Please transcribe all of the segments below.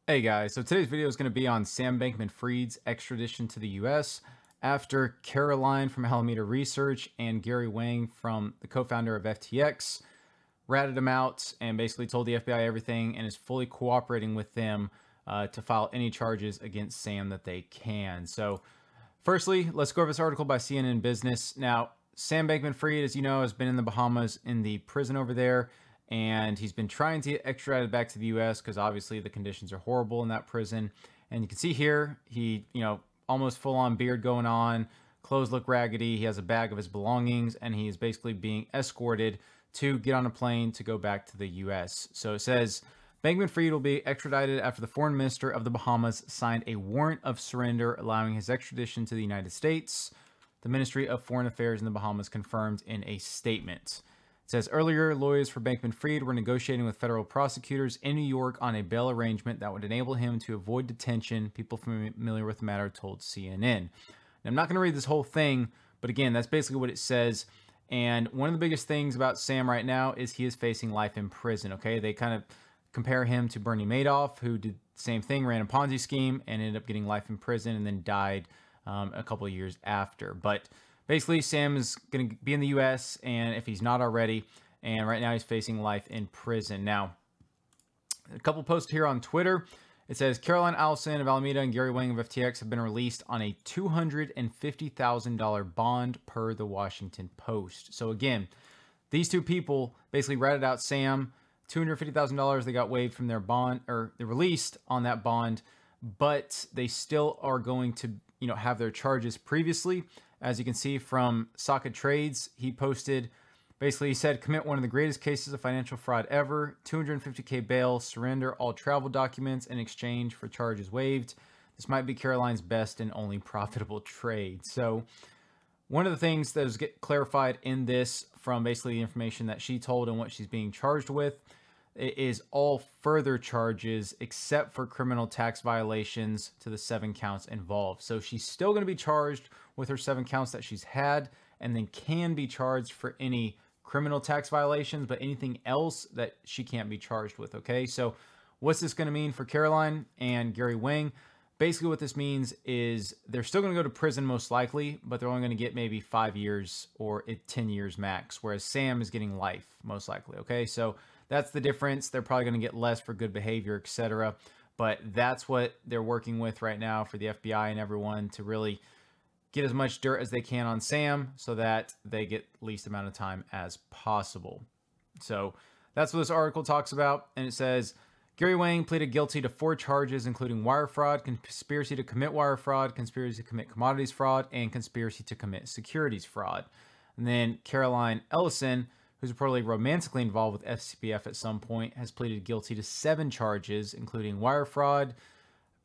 Hey guys, so today's video is going to be on Sam Bankman-Fried's extradition to the US after Caroline from Alameda Research and Gary Wang, from the co-founder of FTX, ratted him out and basically told the FBI everything and is fully cooperating with them to file any charges against Sam that they can. So firstly, let's go over this article by CNN Business. Now, Sam Bankman-Fried, as you know, has been in the Bahamas in the prison over there, and he's been trying to get extradited back to the US because obviously the conditions are horrible in that prison. And you can see here, he, almost full-on beard going on, clothes look raggedy, he has a bag of his belongings, and he is basically being escorted to get on a plane to go back to the US. So it says, Bankman-Fried will be extradited after the foreign minister of the Bahamas signed a warrant of surrender allowing his extradition to the United States. The Ministry of Foreign Affairs in the Bahamas confirmed in a statement. It says, earlier, lawyers for Bankman-Fried were negotiating with federal prosecutors in New York on a bail arrangement that would enable him to avoid detention, people familiar with the matter told CNN. Now, I'm not going to read this whole thing, but again, that's basically what it says. And one of the biggest things about Sam right now is he is facing life in prison, okay? They kind of compare him to Bernie Madoff, who did the same thing, ran a Ponzi scheme, and ended up getting life in prison and then died a couple of years after. But basically, Sam is going to be in the U.S., and if he's not already, and right now he's facing life in prison. Now, a couple posts here on Twitter. It says, Caroline Allison of Alameda and Gary Wang of FTX have been released on a $250,000 bond per the Washington Post. So again, these two people basically ratted out Sam. $250,000 they got waived from their bond, or they're released on that bond, but they still are going to have their charges previously. As you can see from Socket Trades, he posted, basically he said, commit one of the greatest cases of financial fraud ever, $250K bail, surrender all travel documents in exchange for charges waived. This might be Caroline's best and only profitable trade. So one of the things that was clarified in this from basically the information that she told and what she's being charged with is all further charges except for criminal tax violations to the 7 counts involved. So she's still going to be charged with her 7 counts that she's had, and then can be charged for any criminal tax violations, but anything else that she can't be charged with. Okay, so what's this going to mean for Caroline and Gary Wang? Basically what this means is they're still going to go to prison most likely, but they're only going to get maybe 5 years or 10 years max, whereas Sam is getting life most likely. Okay, so that's the difference. They're probably going to get less for good behavior, etc. But that's what they're working with right now for the FBI and everyone, to really get as much dirt as they can on Sam so that they get least amount of time as possible. So that's what this article talks about. And it says, Gary Wang pleaded guilty to 4 charges, including wire fraud, conspiracy to commit wire fraud, conspiracy to commit commodities fraud, and conspiracy to commit securities fraud. And then Caroline Ellison, who's reportedly romantically involved with SBF at some point, has pleaded guilty to 7 charges, including wire fraud,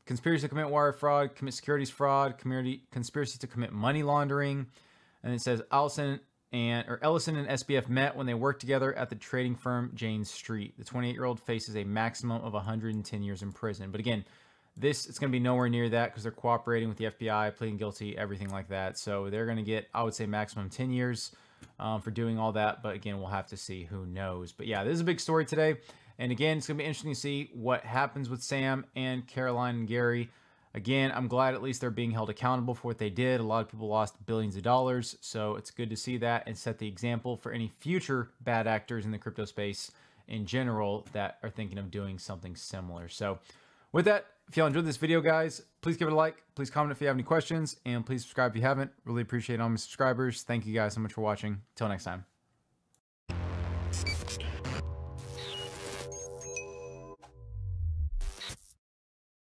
conspiracy to commit wire fraud, commit securities fraud, conspiracy to commit money laundering. And it says Ellison and SBF met when they worked together at the trading firm Jane Street. The 28-year-old faces a maximum of 110 years in prison. But again, it's going to be nowhere near that because they're cooperating with the FBI, pleading guilty, everything like that. So they're going to get, I would say, maximum 10 years for doing all that. But again, we'll have to see. Who knows? But yeah, this is a big story today. And again, it's going to be interesting to see what happens with Sam and Caroline and Gary. Again, I'm glad at least they're being held accountable for what they did. A lot of people lost billions of dollars. So it's good to see that and set the example for any future bad actors in the crypto space in general that are thinking of doing something similar. So with that, if y'all enjoyed this video, guys, please give it a like. Please comment if you have any questions. And please subscribe if you haven't. Really appreciate all my subscribers. Thank you guys so much for watching. Till next time.